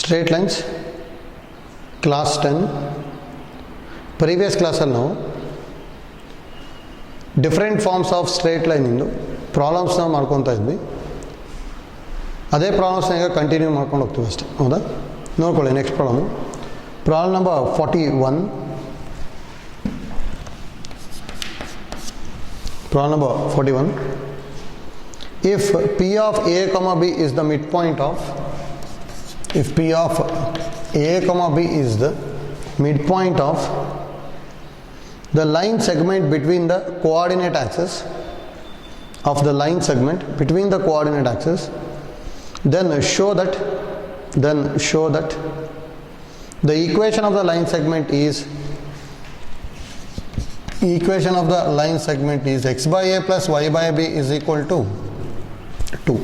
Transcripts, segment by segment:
Straight lines, class 10. Previous class ಅಲ್ಲಿ ನಾವು different forms of straight ಲೈನಿಂದು ಪ್ರಾಬ್ಲಮ್ಸ್ನ ಮಾಡ್ಕೊತಾ ಇದ್ವಿ. ಅದೇ ಪ್ರಾಬ್ಲಮ್ಸ್ನ ಈಗ ಕಂಟಿನ್ಯೂ ಮಾಡ್ಕೊಂಡು ಹೋಗ್ತೀವಿ ಅಷ್ಟೇ, ಹೌದಾ? ನೋಡ್ಕೊಳ್ಳಿ next problem number 41. Problem number 41. If P of A comma B is the midpoint of, if P of A comma B is the midpoint of the line segment between the coordinate axis of the line segment between the coordinate axis, then show that the equation of the line segment is x by a plus y by b is equal to 2.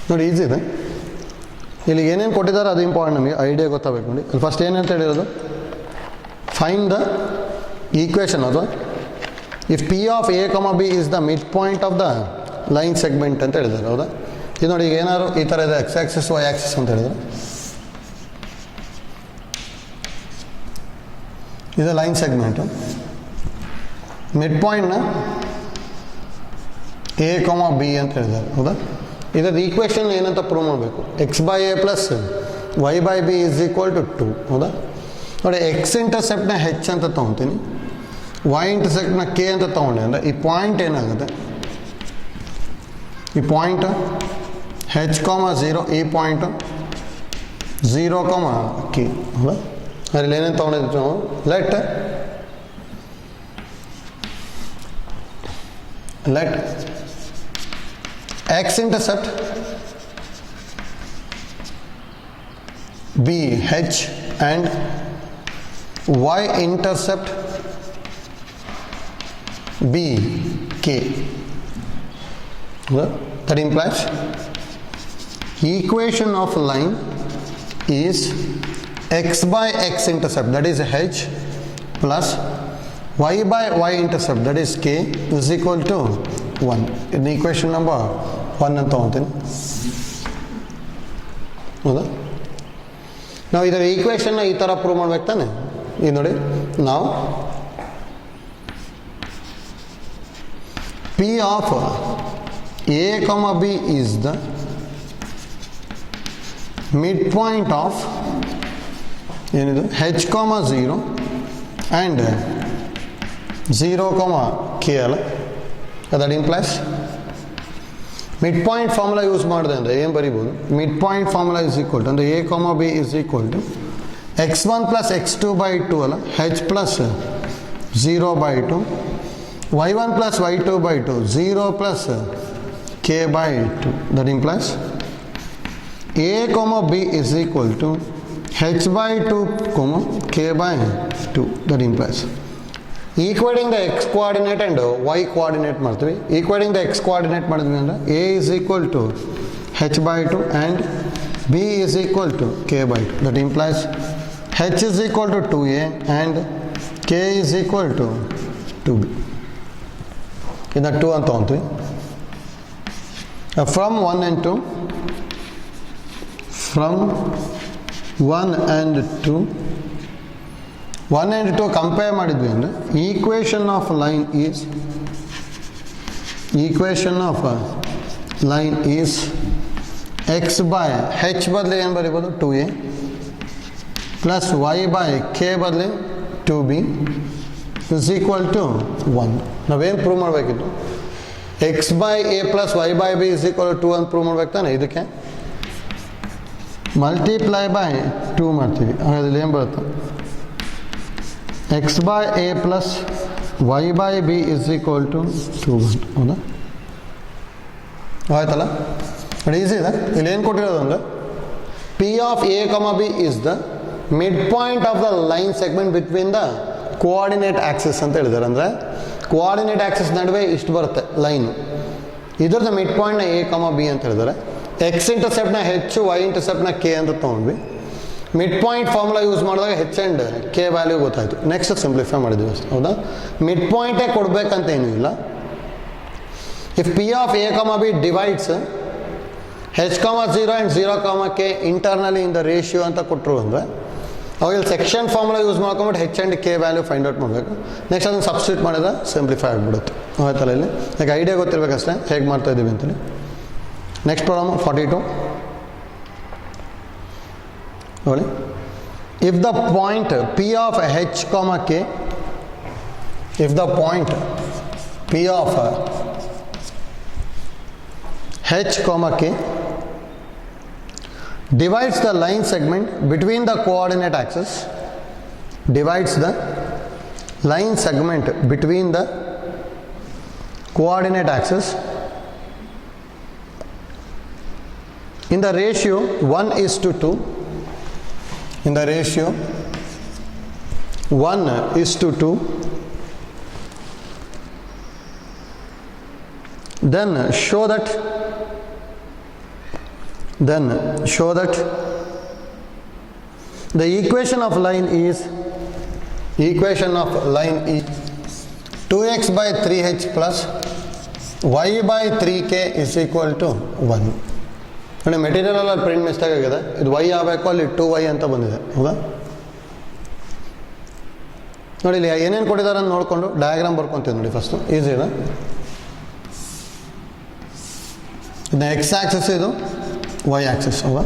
ನೋಡಿ, easy ಇದೆ. ಇಲ್ಲಿ ಏನೇನು ಕೊಟ್ಟಿದ್ದಾರೆ ಅದು important, ನಮಗೆ idea ಗೊತ್ತಾಗಬೇಕು. ನೋಡಿ, ಅಲ್ಲಿ ಫಸ್ಟ್ ಏನಂತ ಹೇಳಿರೋದು, ಫೈಂಡ್ ದ ಈಕ್ವೇಷನ್. ಅದು if P of A comma B is the mid point of the line segment ಅಂತ ಹೇಳಿದ್ದಾರೆ, ಹೌದಾ? ಇದು ನೋಡಿ, ಈಗ ಏನಾದ್ರು ಈ ಥರ ಇದೆ, ಎಕ್ಸ್ ಆಕ್ಸಿಸ್ ವೈ ಆಕ್ಸಿಸ್ ಅಂತ ಹೇಳಿದ್ರೆ, ಇದು ಲೈನ್ ಸೆಗ್ಮೆಂಟು. ಮಿಡ್ ಪಾಯಿಂಟ್ನ ಎ ಕಮ ಬಿ ಅಂತ ಹೇಳಿದ್ದಾರೆ, ಹೌದಾ? ಇದರ ಈಕ್ವೇಷನ್ ಏನಂತ ಪ್ರೂವ್ ಮಾಡಬೇಕು, x by a plus y by b is equal to 2, ಹೌದಾ? ನೋಡಿ, ಎಕ್ಸ್ ಇಂಟರ್ಸೆಪ್ಟ್ನ ಹೆಚ್ ಅಂತ ತೊಗೊತೀನಿ, ವೈ ಇಂಟರ್ಸೆಪ್ಟ್ನ ಕೆ ಅಂತ ತೊಗೊಂಡೆ ಅಂದರೆ ಈ ಪಾಯಿಂಟ್ ಏನಾಗುತ್ತೆ, ಈ ಪಾಯಿಂಟ್ ಹೆಚ್ ಕಾಮ 0, ಈ ಪಾಯಿಂಟು 0 ಕಾಮ ಕೆ, ಹೌದಾ? ಅದರಲ್ಲಿ ಏನೇನು ತೊಗೊಂಡಿದ್ವಿ ನಾವು, let x intercept be h and y intercept be k. That implies equation of line is x by x intercept, that is h, plus y by y intercept, that is k, is equal to 1. In equation number 1 ಅಂತ ತೊಗೊತೀನಿ, ಹೌದಾ? ನಾವು ಇದರ ಈಕ್ವೇಷನ್ನ ಈ ಥರ prove ಮಾಡ್ಬೇಕು ತಾನೆ. ಇದು ನೋಡಿ, ನಾವು p of A comma b is the mid point of ಏನಿದು h comma 0 and 0 comma k ಅಲ್ಲ. That implies mid point formula use ಮಾಡಿದೆ ಅಂದರೆ ಏನು ಬರಿಬೋದು, mid point formula is equal to ಅಂದರೆ a comma b is equal to x1 plus x2 by 2 ಅಲ್ಲ, h plus 0 by 2, y1 plus y2 by 2, 0 plus k by 2. That implies A comma b is equal to h by 2 k by 2. That implies equating the x coordinate and y coordinate ಮಾಡ್ತೀವಿ. Equating the x coordinate ಮಾಡಿದ್ವಿ ಅಂದರೆ a is equal to h by 2 and b is equal to k by 2. That implies h is equal to 2a and k is equal to 2b. ಇದನ್ನ 2 ಅಂತ ತೊಗೊಳ್ತೀವಿ. From 1 and 2, from 1 and 2, 1 and 2 compare ಮಾಡಿದ್ವಿ ಅಂದರೆ equation of line is x by h ಬದಲಿ ಏನು ಬರೀಬೋದು, 2a plus y by k ಬದಲಿ 2b is equal to 1. ನಾವೇನು ಪ್ರೂವ್ ಮಾಡಬೇಕಿತ್ತು, x by a plus y by b is equal to 2 ಅಂತ prove ಮಾಡ್ಬೇಕು ತಾನೆ. ಇದಕ್ಕೆ ಮಲ್ಟಿಪ್ಲೈ ಬೈ 2 ಮಾಡ್ತೀವಿ, ಹಾಗಾದ್ರೆ ಏನು ಬರುತ್ತೆ, x by a plus y by b is equal to 2. ಹೌದಾ? ಆಯ್ತಲ್ಲ, ಬಟ್ ಈಸಿ ಇದೆ. ಇಲ್ಲಿ ಏನು ಕೊಟ್ಟಿರೋದು ಅಂದರೆ P of A comma B is the mid point of the line segment between the coordinate Axis ಅಂತ ಹೇಳಿದ್ದಾರೆ. ಅಂದರೆ ಕೋಆರ್ಡಿನೇಟ್ ಆಕ್ಸಿಸ್ ನಡುವೆ ಇಷ್ಟು ಬರುತ್ತೆ ಲೈನು, ಇದ್ರದ್ದು ಮಿಡ್ ಪಾಯಿಂಟ್ನ ಎ ಕಮ ಬಿ ಅಂತ ಹೇಳಿದ್ದಾರೆ. ಎಕ್ಸ್ ಇಂಟರ್ಸೆಪ್ಟ್ನ ಹೆಚ್ಚು, ವೈ ಇಂಟರ್ಸೆಪ್ಟ್ನ ಕೆ ಅಂತ ತೊಗೊಂಡ್ವಿ. ಮಿಡ್ ಪಾಯಿಂಟ್ ಫಾರ್ಮುಲಾ ಯೂಸ್ ಮಾಡಿದಾಗ ಹೆಚ್ ಆ್ಯಂಡ್ ಕೆ ವ್ಯಾಲ್ಯೂ ಗೊತ್ತಾಯಿತು. ನೆಕ್ಸ್ಟ್ ಸಿಂಪ್ಲಿಫೈ ಮಾಡಿದ್ವಿ ಅಷ್ಟೇ, ಹೌದಾ? ಮಿಡ್ ಪಾಯಿಂಟೇ ಕೊಡಬೇಕಂತ ಏನೂ ಇಲ್ಲ. If P of A comma B divides h, 0 and 0, k internally in the ratio ಅಂತ ಕೊಟ್ಟರು ಅಂದರೆ ಅವಾಗ ಇಲ್ಲಿ ಸೆಕ್ಷನ್ ಫಾರ್ಮುಲಾ ಯೂಸ್ ಮಾಡ್ಕೊಂಬಿಟ್ಟು H and K value find out ಮಾಡಬೇಕು. ನೆಕ್ಸ್ಟ್ ಅದನ್ನು ಸಬ್ಸ್ಟಿಟ್ಯೂಟ್ ಮಾಡಿದ್ರೆ ಸಿಂಪ್ಲಿಫೈ ಆಗಿಬಿಡುತ್ತೆ. ಆಯ್ತಲ್ಲ, ಇಲ್ಲಿ ಯಾಕೆ ಐಡಿಯಾ ಗೊತ್ತಿರಬೇಕಷ್ಟೇ ಹೇಗೆ ಮಾಡ್ತಾ ಇದ್ದೀವಿ ಅಂತೇಳಿ. ನೆಕ್ಸ್ಟ್ ಪ್ರಾಬ್ಲಮ್ 42 ನೋಡಿ. If the point P of H K, if the point P of H, K divides the line segment between the coordinate axis, divides the line segment between the coordinate axis in the ratio 1:2, in the ratio 1:2, then show that the equation of line is 2x by 3h plus y by 3k is equal to 1. ನೋಡಿ, material ಎಲ್ಲ print mistake ಆಗಿದೆ. ಇದು y ಆಗಬೇಕು, ಅಲ್ಲಿ 2y ಅಂತ ಬಂದಿದೆ. ಹೌದಾ? ನೋಡಿ, ಇಲ್ಲಿ ಏನೇನು ಕೊಟ್ಟಿದ್ದಾರೆ ಅಂತ ನೋಡಿಕೊಂಡು ಡಯಾಗ್ರಾಮ್ ಬರ್ಕೊತೀವಿ ನೋಡಿ. ಫಸ್ಟು ಈಸಿ ಇದೆ. ಇದನ್ನ ಎಕ್ಸ್ ಆ್ಯಕ್ಸಿಸ್, ಇದು ವೈ ಆ್ಯಕ್ಸಿಸ್. ಹೌದಾ?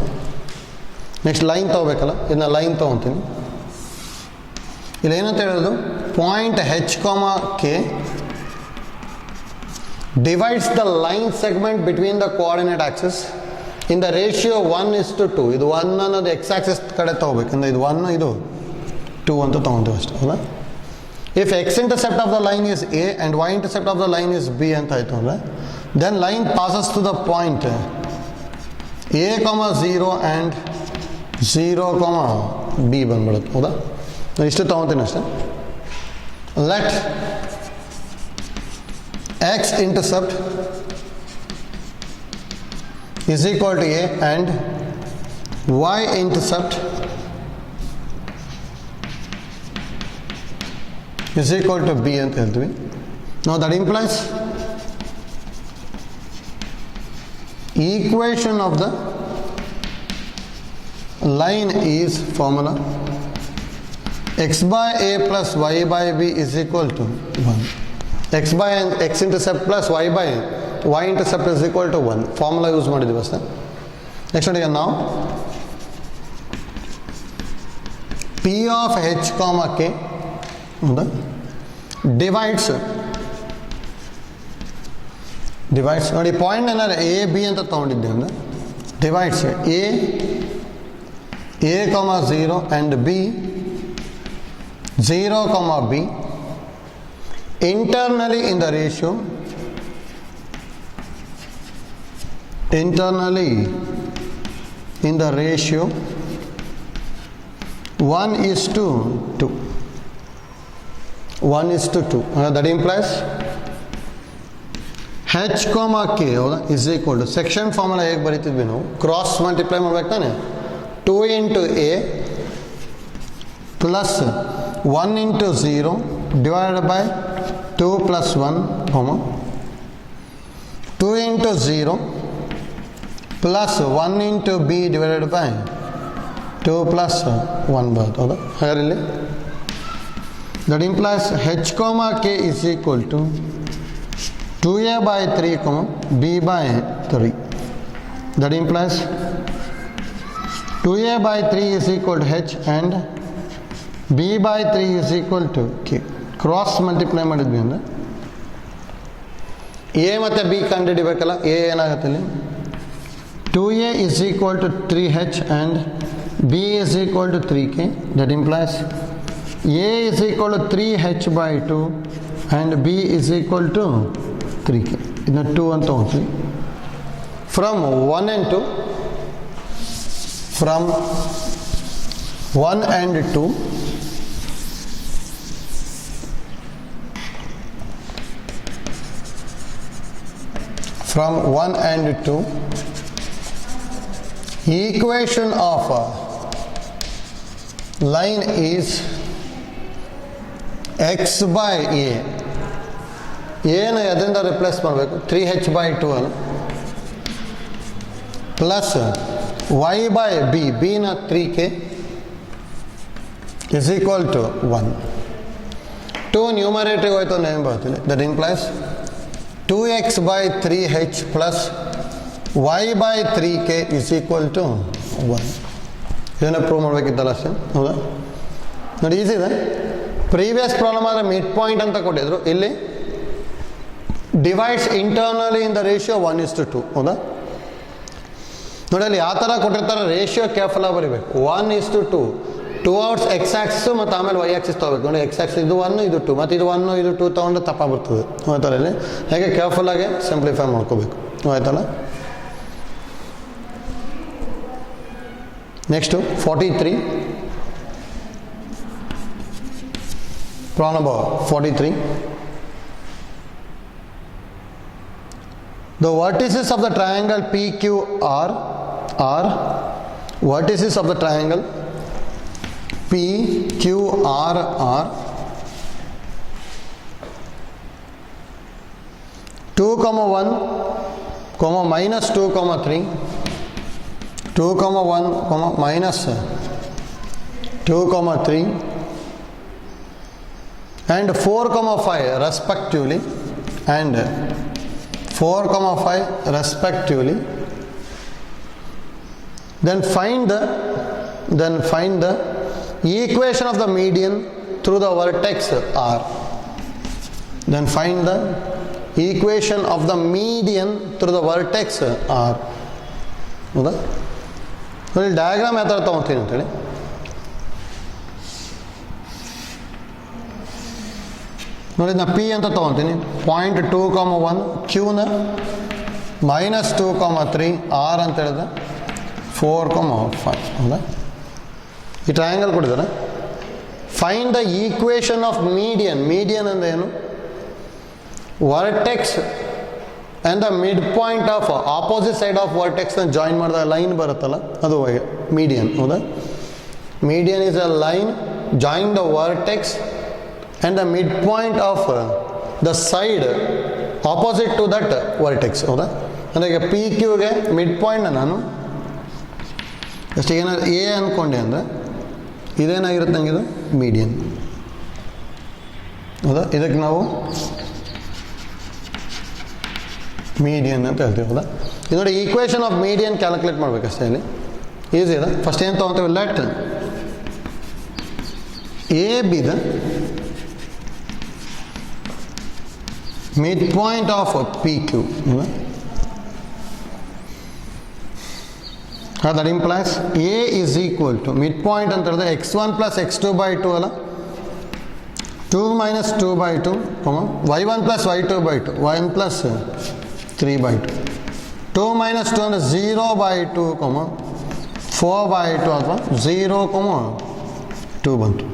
ನೆಕ್ಸ್ಟ್ ಲೈನ್ ತೊಗೋಬೇಕಲ್ಲ, ಇದನ್ನ ಲೈನ್ ತೊಗೊತೀನಿ. ಇಲ್ಲಿ ಏನಂತ ಹೇಳೋದು, point H, K divides the line segment between the coordinate Axis in the ratio 1:2. ಇದು 1 ಅನ್ನೋದು ಎಕ್ಸ್ ಆಕ್ಸಿಸ್ ಕಡೆ ತೊಗೋಬೇಕು. ಅಂದರೆ ಇದು 1, ಇದು 2 ಅಂತ ತೊಗೊತೀವಿ ಅಷ್ಟೇ. ಹೌದಾ? If x intercept of the line is a and y intercept of the line is b ಅಂತ ಆಯಿತು ಅಂದರೆ, then line passes to the point a, 0 and 0, b ಬಂದ್ಬಿಡುತ್ತೆ. ಹೌದಾ? ನಾನು ಇಷ್ಟು ತೊಗೊತೀನಿ ಅಷ್ಟೇ. Let x intercept is equal to a and y intercept is equal to b ಅಂತ ಹೇಳ್ತೀವಿ. Now that implies equation of the line is formula x by a plus y by b is equal to 1. x by x intercept plus y by y intercept is equal to 1. Formula use ಮಾಡಿದ್ದೀವಿ ಅಷ್ಟೇ. Next ನೋಡಿ, ನಾವು p of h, k divides ನೋಡಿ, point ಏನಾದ್ರೆ A B ಅಂತ ತೊಗೊಂಡಿದ್ದೆ ಅಂದರೆ divides A 0 and B 0, b internally in the ratio 1:2. 1:2. That implies h, k is equal to section formula ಹೇಗೆ ಬರೀತಿದ್ವಿ ನಾವು, ಕ್ರಾಸ್ ಮಲ್ಟಿಪ್ಲೈ ಮಾಡ್ಬೇಕು ತಾನೆ. 2 into a plus 1 into 0 divided by 2 plus 1, 2 into 0 plus 1 into b divided by 2 plus 1 ಬರುತ್ತೆ. ಹೌದಾ? ಹಾಗಾದ್ರೆ ಇಲ್ಲಿ that implies h, k is equal to 2a by 3, b by 3. That implies 2a by 3 is equal to h and b by 3 is equal to k. Cross multiply ಮಾಡಿದ್ವಿ ಅಂದರೆ A ಮತ್ತು B ಕಂಡುಹಿಡಿಬೇಕಲ್ಲ. A ಏನಾಗುತ್ತೆ ಇಲ್ಲಿ, 2a is equal to 3h and b is equal to 3k. That implies a is equal to 3h by 2 and b is equal to 3k. ಇದನ್ನ 2 ಅಂತ ಹೋಗ್ತೀವಿ. From 1 and 2, from 1 and 2, from 1 and 2, equation of line is x by a. ಏನು ಅದರಿಂದ replace ಮಾಡಬೇಕು, 3h by 2 ಅನ್ನು plus y by b, b ನ 3k is equal to 1. 2 numerator ಹೋಯ್ತು ಅಂತ ಏನು ಬರ್ತಿಲ್ಲ. That implies 2x by 3h plus y by 3k is equal to 1. ಇದನ್ನು ಪ್ರೂವ್ ಮಾಡಬೇಕಿತ್ತಲ್ಲ ಅಷ್ಟೇ, ಹೌದಾ? ನೋಡಿ, ಈಸಿ ಇದೆ. ಪ್ರೀವಿಯಸ್ ಪ್ರಾಬ್ಲಮ್ ಆದರೆ ಮಿಡ್ ಪಾಯಿಂಟ್ ಅಂತ ಕೊಟ್ಟಿದ್ರು, ಇಲ್ಲಿ divides internally in the ratio 1:2, ಹೌದಾ? ನೋಡಿ, ಅಲ್ಲಿ ಯಾವ ಥರ ಕೊಟ್ಟಿರ್ತಾರೆ ರೇಷಿಯೋ ಕೇರ್ಫುಲ್ ಆಗಿ ಬರೀಬೇಕು. 1:2, 2 ಅವರ್ಸ್ ಎಕ್ಸ್ ಆಕ್ಸಿಸ್ ಮತ್ತು ಆಮೇಲೆ ವೈ ಆಕ್ಸಿಸ್ ತೊಗೋಬೇಕು. ನೋಡಿ, ಎಕ್ಸ್ ಆಕ್ಸಿಸ್ ಇದು 1 ಇದು 2 ಮತ್ತು ಇದು 1 ಇದು 2 ತೊಗೊಂಡ್ರೆ ತಪ್ಪಾಗ್ಬಿಡ್ತದೆ, ಆಯ್ತಲ್ಲ? ಇಲ್ಲಿ ಹೇಗೆ ಕೇರ್ಫುಲ್ಲಾಗಿ ಸಿಂಪ್ಲಿಫೈ ಮಾಡ್ಕೋಬೇಕು, ಆಯ್ತಲ್ಲ? Next 43, problem number 43. The vertices of the triangle PQR are vertices of the triangle PQR are 2, 1, minus 2, 3, 2, 1, minus 2, 3 and 4, 5 respectively, and 4, 5 respectively. Then find the equation of the median through the vertex R. Then find the equation of the median through the vertex R. ಹೌದಾ? ನೋಡಿ, diagram ಯಾವ ಥರ ತೊಗೊತೀನಿ ಅಂತೇಳಿ. ನೋಡಿ, ನಾ P ಅಂತ ತೊಗೊತೀನಿ. Point 2, 1 ಕ್ಯೂನ ಮೈನಸ್ 2, 3 ಆರ್ ಅಂತ ಹೇಳಿದ್ರೆ 4, 5, ಹೌದಾ? ಈ ಟ್ರಯಾಂಗಲ್ ಕೊಟ್ಟಿದ್ದಾರೆ. Find the equation of median. Median ಅಂದ್ರೆ ಏನು? Vertex and the mid point of opposite side of ವರ್ಟೆಕ್ಸ್ನ ಜಾಯಿನ್ ಮಾಡಿದ ಲೈನ್ ಬರುತ್ತಲ್ಲ, ಅದು ಮೀಡಿಯನ್, ಹೌದಾ? Median is a line join the vertex and the midpoint of the side opposite to that vertex, ಹೌದಾ? ಅಂದರೆ ಈಗ ಪಿ ಕ್ಯೂಗೆ ಮಿಡ್ ಪಾಯಿಂಟ್ನ ನಾನು ಜಸ್ಟ್ ಏನಾದ್ರು ಎ ಅಂದ್ಕೊಂಡೆ ಅಂದರೆ ಇದೇನಾಗಿರುತ್ತೆ ನಂಗೆ, ಇದು ಮೀಡಿಯನ್, ಹೌದಾ? ಇದಕ್ಕೆ ನಾವು ಮೀಡಿಯನ್ ಅಂತ ಹೇಳ್ತೀವಿ, ಹೌದಾ? ಇದು ನೋಡಿ, ಈಕ್ವೇಷನ್ ಆಫ್ ಮೀಡಿಯನ್ ಕ್ಯಾಲ್ಕುಲೇಟ್ ಮಾಡಬೇಕಷ್ಟೇ. ಇಲ್ಲಿ ಈಸಿ ಇದೆ. ಫಸ್ಟ್ ಏನು ತೊಗೊತೀವಿ, let A be the midpoint of PQ. That implies A is equal to midpoint ಅಂತ ಹೇಳಿದ್ರೆ x1 plus x2 by 2 ಅಲ್ಲ, 2 minus 2 by 2, y1 plus y2 by 2, y1 plus 3 by 2, 2 minus 2 ಅಂದರೆ 0 by 2, 4 by 2 ಅಥವಾ 0, 2 ಬಂತು.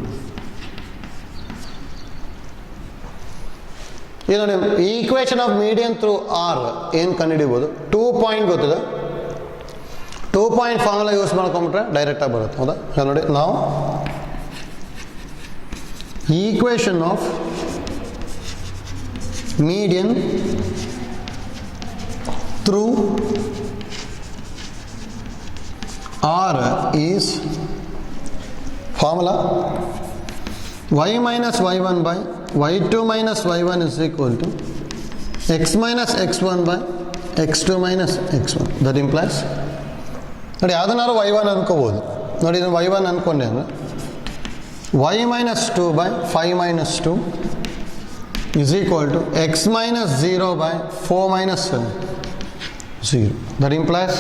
ಈಗ ನೋಡಿ, equation of median through R ಏನು ಕಂಡುಹಿಡಿಬೋದು? 2 ಪಾಯಿಂಟ್ ಗೊತ್ತಿದೆ, 2 ಪಾಯಿಂಟ್ ಫಾರ್ಮುಲಾ ಯೂಸ್ ಮಾಡ್ಕೊಂಬಿಟ್ರೆ ಡೈರೆಕ್ಟಾಗಿ ಬರುತ್ತೆ, ಹೌದಾ? ನೋಡಿ, ನಾವು equation of median through R is formula y minus y1 by y2 minus y1 is equal to x minus x1 by x2 minus x1. That implies ನೋಡಿ, ಅದನ್ನಾರು y1 ಅನ್ಕೋಬೋದು. ನೋಡಿ, ಇದು y1 ಅನ್ಕೊಂಡೆ ಅಂದರೆ y minus 2 by 5 minus 2 is equal to x minus 0 by 4 minus 0. That implies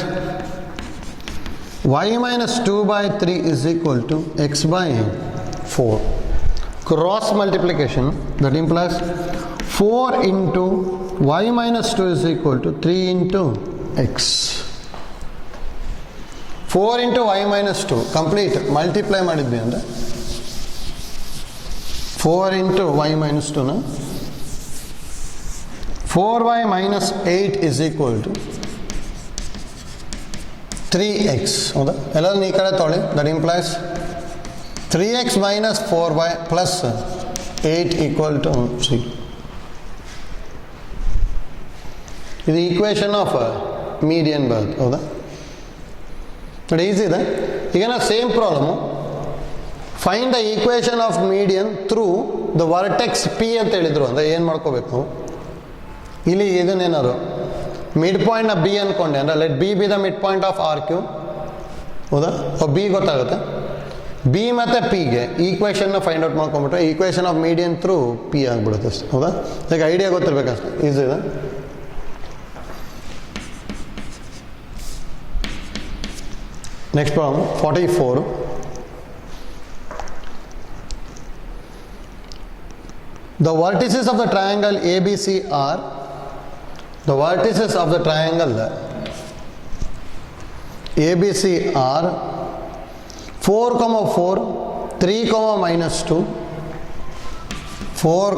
y minus 2 by 3 is equal to x by 4. Cross multiplication, that implies 4 into y minus 2 is equal to 3 into x. 4 into y minus 2 complete multiply ಮಾಡಿದ್ವಿ ಅಂದರೆ 4 into y minus 2 ನ 4y minus 8 is equal to 3x, ಹೌದಾ? ಎಲ್ಲರೂ ಈ ಕಡೆ ತೊಗೊಳ್ಳಿ. That implies 3x minus 4y plus 8 equal to 0. ಇದು equation of median ಬರುತ್ತೆ, ಹೌದಾ? ನೋಡಿ ಈಸಿ ಇದೆ. ಈಗ ನಾವು same problem, find the equation of median through the vertex P ಅಂತ ಹೇಳಿದ್ರು ಅಂದರೆ ಏನು ಮಾಡ್ಕೋಬೇಕು, ಇಲ್ಲಿ ಇದನ್ನೇನಾದ್ರು ಮಿಡ್ ಪಾಯಿಂಟ್ನ ಬಿ ಅಂದ್ಕೊಂಡೆ ಅಂದರೆ let B be the mid point of R Q, ಹೌದಾ? ಬಿ ಗೊತ್ತಾಗುತ್ತೆ. ಬಿ ಮತ್ತು ಪಿಗೆ ಈಕ್ವೇಷನ್ನ ಫೈಂಡ್ ಔಟ್ ಮಾಡ್ಕೊಂಬಿಟ್ರೆ equation of median through P ಆಗಿಬಿಡುತ್ತೆ ಅಷ್ಟೇ, ಹೌದಾ? ಈಗ ಐಡಿಯಾ ಗೊತ್ತಿರಬೇಕಷ್ಟೆ, ಈಸಿ ಇದೆ. Next problem 44. The vertices of the triangle ABC are, the vertices of the triangle ABC are 4, 4, 3, -2, 4,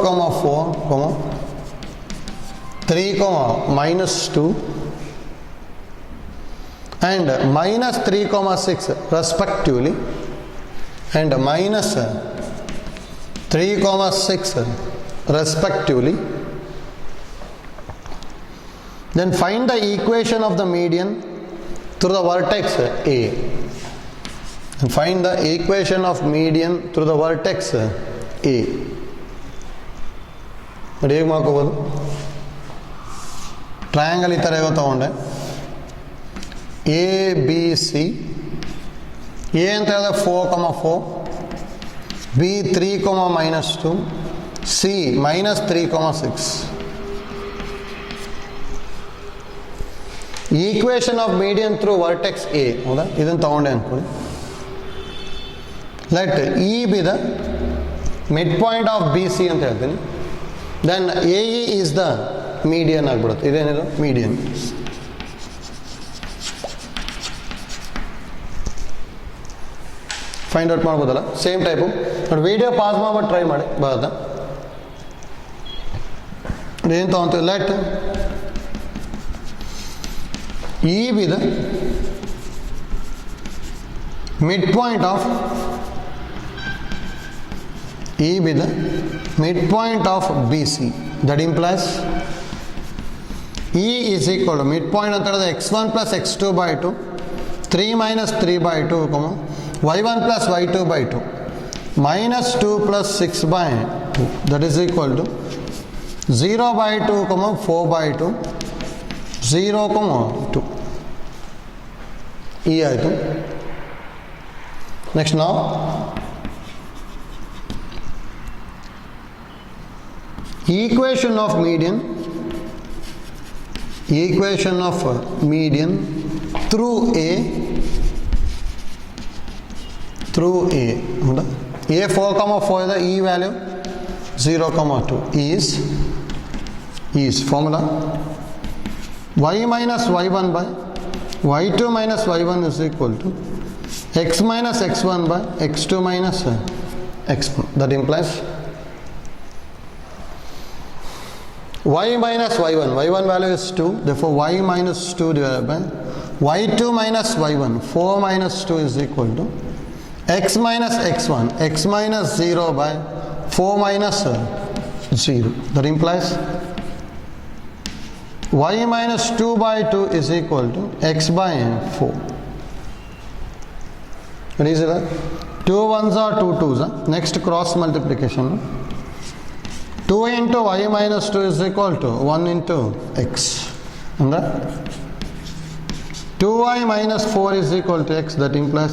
4, 3, -2 and -3, 6 respectively, and -3, 6 respectively. Then find the equation of the median through the vertex A. And find the equation of median through the vertex A. ನೋಡಿ ಹೇಗೆ ಮಾಡ್ಕೋಬೋದು, triangle ಈ ಥರ ಹೇಗೋ ತಗೊಂಡೆ, A B C, A ಅಂತ ಹೇಳಿದ್ರೆ 4, 4, B 3, -2, C -3, 6. Equation of median through vertex A, ಹೌದಾ? ಇದನ್ನು ತಗೊಂಡೆ ಅಂದ್ಕೊಳ್ಳಿ. Let E be the mid point of B C ಅಂತ ಹೇಳ್ತೀನಿ. Then A E is the median ಆಗಿಬಿಡುತ್ತೆ. ಇದೇನಿದು ಮೀಡಿಯನ್. ಫೈಂಡ್ ಔಟ್ ಮಾಡ್ಬೋದಲ್ಲ, ಸೇಮ್ ಟೈಪು. ನೋಡಿ ವಿಡಿಯೋ ಪಾಸ್ ಮಾಡ್ಬಿಟ್ಟು ಟ್ರೈ ಮಾಡಿ, ಬರುತ್ತಾ? ಏನು ತಗೊಂತೀವಿ, let E be the mid point of E be the midpoint of BC. That implies E is equal to midpoint ಅಂತ ಹೇಳಿದ್ರೆ x1 plus x2 by 2, 3 minus 3 by 2, y1 plus y2 by 2, minus 2 plus 6 by 2. That is equal to 0 by 2, 4 by 2, 0, 2. E ಆಯಿತು. Next now equation of median through A ಹೌದಾ? A 4, 4 ಇದೆ, E value 0, 2 is formula y minus y1 by y2 minus y1 is equal to x minus x1 by x2 minus x1. That implies y minus y1 value is 2, therefore y minus 2 divided by y2 minus y1, 4 minus 2 is equal to x minus x1, x minus 0 by 4 minus 0. That implies y minus 2 by 2 is equal to x by 4. What is it? 2 ones are 2 twos. Next cross multiplication. 2 into y minus 2 is equal to 1 into x. And 2y minus 4 is equal to x. That implies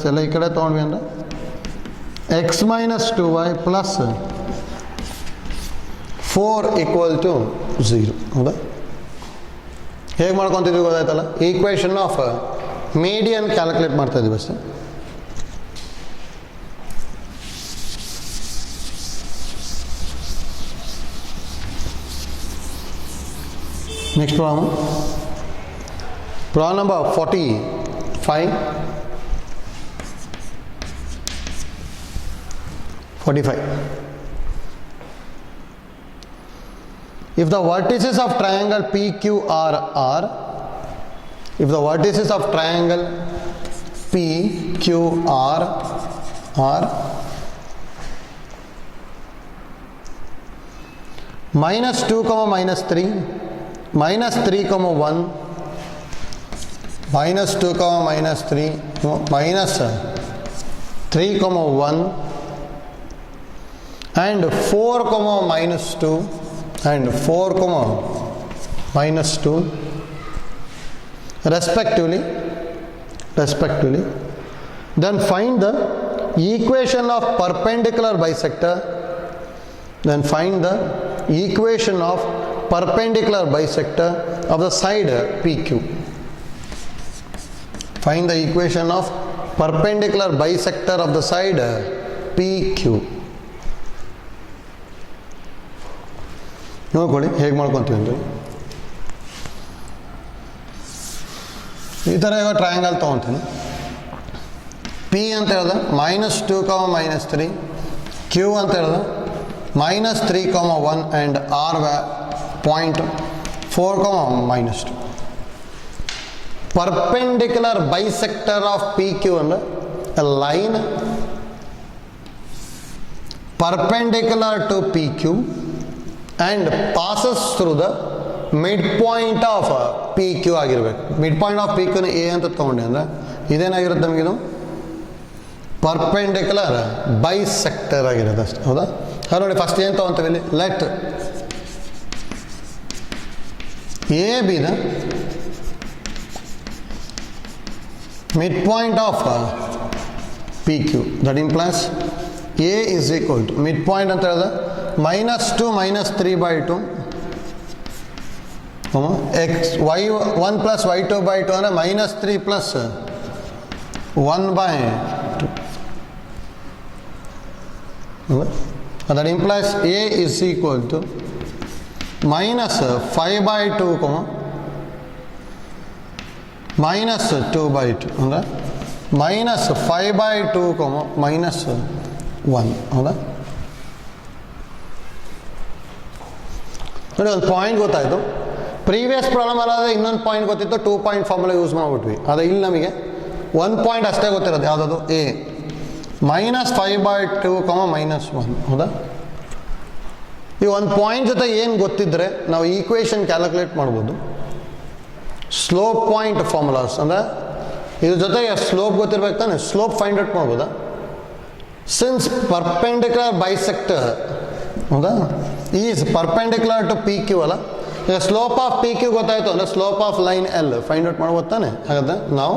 x minus 2y plus 4 equal to 0. ಹೌದಾ? ಹೇಗೆ ಮಾಡ್ಕೊತಿದ್ವಿ ಗೊತ್ತಾಯ್ತಲ್ಲ, equation of median calculate ಮಾಡ್ತಾ ಇದ್ದೀವಿ ಅಷ್ಟೇ. Next problem, problem number 45. 45. If the vertices of triangle PQR are, if the vertices of triangle PQR are -2, -3, -3, 1, minus 2 comma minus 3, minus 3 comma 1 and 4 comma minus 2 and 4 comma minus 2 respectively. Then find the equation of perpendicular bisector. Then find the equation of perpendicular bisector of the side PQ. Find the equation of perpendicular bisector of the side PQ. ನೋಡ್ಕೊಳ್ಳಿ ಹೇಗೆ ಮಾಡ್ಕೊತೀವಿ ಅಂತ. ಈ ಥರ ಈಗ triangle ತೊಗೊತೀನಿ. P ಅಂತ ಹೇಳಿದ್ರೆ -2 minus 3, Q ಅಂತ ಹೇಳಿದ್ರೆ -3 1 and R point 4 minus 2. Perpendicular bisector of PQ and a line perpendicular to PQ and passes through the midpoint of PQ ಆಗಿರಬೇಕು. midpoint of PQ ನ A ಅಂತ ತಗೊಂಡೆ ಅಂದರೆ ಇದೇನಾಗಿರುತ್ತೆ ನಮಗಿದು ಪರ್ಪೆಂಡಿಕ್ಯುಲರ್ ಬೈಸೆಕ್ಟರ್ ಆಗಿರುತ್ತೆ ಅಷ್ಟೇ. ಹೌದಾ? ಅದು ನೋಡಿ ಫಸ್ಟ್ ಏನು ತಗೊಂತೀವಿ ಇಲ್ಲಿ, let A be the midpoint of PQ. That implies A is equal to midpoint ಅಂತ ಹೇಳಿದ್ರೆ -2 -3 by 2 x y 1 plus y2 by 2 ಅಂದರೆ -3 plus 1 by 2. That implies A is equal to -5 by 2 -2 by 2 ಅಂದರೆ -5 by 2 -1. ಹೌದಾ? ನೋಡಿ ಒಂದು point ಗೊತ್ತಾಯಿತು. Previous problem ಅಲ್ಲಾದರೆ ಇನ್ನೊಂದು point ಗೊತ್ತಿತ್ತು, 2 ಪಾಯಿಂಟ್ ಫಾರ್ಮುಲಾ ಯೂಸ್ ಮಾಡಿಬಿಟ್ವಿ. ಅದು ಇಲ್ಲಿ ನಮಗೆ 1 ಪಾಯಿಂಟ್ ಅಷ್ಟೇ ಗೊತ್ತಿರೋದು, ಯಾವುದದು ಎ -5 by 2 -1. ಹೌದಾ? ಈ ಒಂದು ಪಾಯಿಂಟ್ ಜೊತೆ ಏನು ಗೊತ್ತಿದ್ರೆ ನಾವು ಈಕ್ವೇಷನ್ ಕ್ಯಾಲ್ಕುಲೇಟ್ ಮಾಡ್ಬೋದು. ಸ್ಲೋಪ್ ಪಾಯಿಂಟ್ ಫಾರ್ಮುಲಾಸ್ ಅಂದರೆ ಇದ್ರ ಜೊತೆಗೆ ಸ್ಲೋಪ್ ಗೊತ್ತಿರ್ಬೇಕು ತಾನೆ, ಸ್ಲೋಪ್ ಫೈಂಡ್ ಔಟ್ ಮಾಡ್ಬೋದಾ? ಸಿನ್ಸ್ ಪರ್ಪೆಂಡಿಕ್ಯುಲರ್ ಬೈಸೆಕ್ಟರ್ ಹೌದಾ is perpendicular to P Q ಅಲ್ಲ, ಈಗ ಸ್ಲೋಪ್ ಆಫ್ ಪಿ ಕ್ಯೂ ಗೊತ್ತಾಯಿತು ಅಂದರೆ slope of line L find out ಮಾಡ್ಬೋದು ತಾನೆ. ಹಾಗಾದ್ರೆ ನಾವು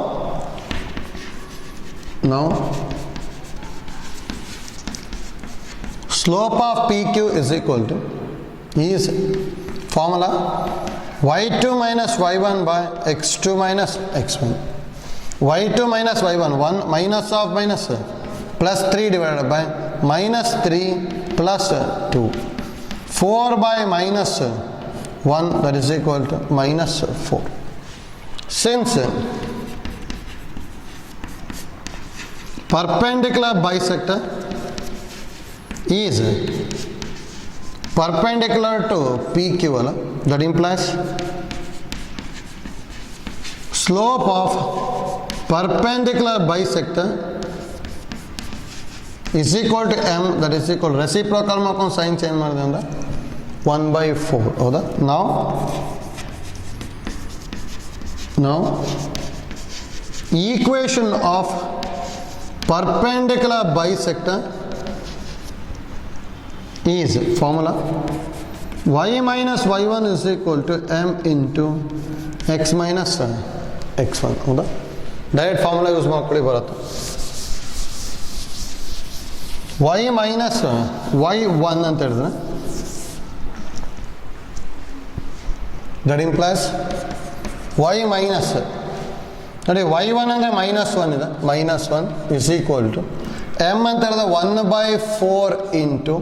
slope of PQ is equal to is formula y2 minus y1 by x2 minus x1. y2 minus y1 1 minus of minus plus 3 divided by minus 3 plus 2 4 by minus 1 that is equal to minus 4. Since perpendicular bisector is perpendicular to PQ, that implies slope of perpendicular bisector is equal to m, that is equal to reciprocal ಮಾಡ್ಕೊಂಡು sign change ಮಾಡಿದೆ ಅಂದರೆ 1/4. ಹೌದಾ? now equation of perpendicular bisector is formula y minus y1 is equal to m into x minus x1. ಹೌದಾ? Direct formula use ಮಾಡ್ಕೊಳ್ಳಿ ಬರುತ್ತೆ. y minus y1 ಅಂತ ಹೇಳಿದ್ರೆ that implies y minus ನೋಡಿ y1 ಅಂದರೆ -1 ಇದೆ, -1 is equal to m ಅಂತ ಹೇಳಿದ್ರೆ 1/4 into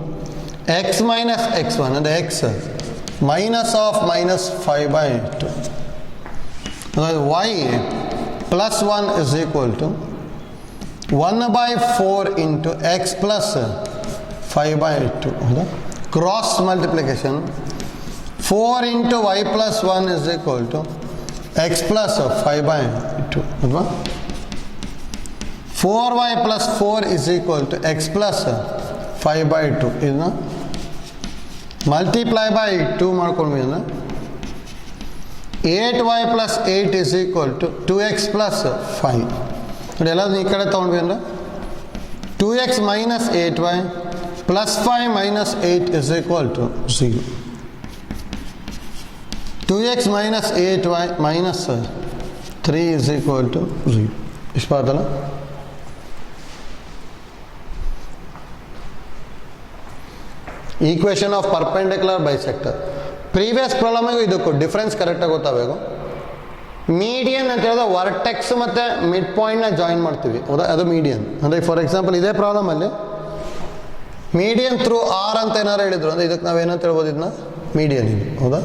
x minus x1 and x minus of minus 5/2. Y plus 1 is equal to 1/4 into x plus 5/2. Cross multiplication 4 into y plus 1 is equal to x plus 5/2. 4y plus 4 is equal to x plus 5/2. ಇದನ್ನ multiply by 2 ಮಾಡ್ಕೊಂಡ್ವಿ ಅಂದರೆ 8y plus 8 is equal to 2x plus 5. ನೋಡಿ ಎಲ್ಲದನ್ನು ಈ ಕಡೆ ತೊಗೊಂಡ್ವಿ ಅಂದರೆ 2x minus 8y plus 5 minus 8 is equal to 0. 2x minus 8y minus 3 is equal to 0. ಇಷ್ಟು ಬರ್ತಲ್ಲ. Equation of perpendicular bisector. Previous ಪ್ರಾಬ್ಲಮಿಗೂ ಇದಕ್ಕೂ ಡಿಫ್ರೆನ್ಸ್ ಕರೆಕ್ಟಾಗಿ ಗೊತ್ತಾಗಬೇಕು. ಮೀಡಿಯನ್ ಅಂತ ಹೇಳಿದ್ರೆ ವರ್ಟೆಕ್ಸ್ ಮತ್ತು ಮಿಡ್ ಪಾಯಿಂಟ್ನ ಜಾಯಿನ್ ಮಾಡ್ತೀವಿ, ಹೌದಾ? ಅದು ಮೀಡಿಯನ್. ಅಂದರೆ ಫಾರ್ ಎಕ್ಸಾಂಪಲ್ ಇದೇ ಪ್ರಾಬ್ಲಮಲ್ಲಿ ಮೀಡಿಯನ್ ಥ್ರೂ ಆರ್ ಅಂತ ಏನಾರು ಹೇಳಿದ್ರು ಅಂದರೆ ಇದಕ್ಕೆ ನಾವೇನಂತ ಹೇಳ್ಬೋದು, ಇದನ್ನ ಮೀಡಿಯನ್ ಇದು, ಹೌದಾ?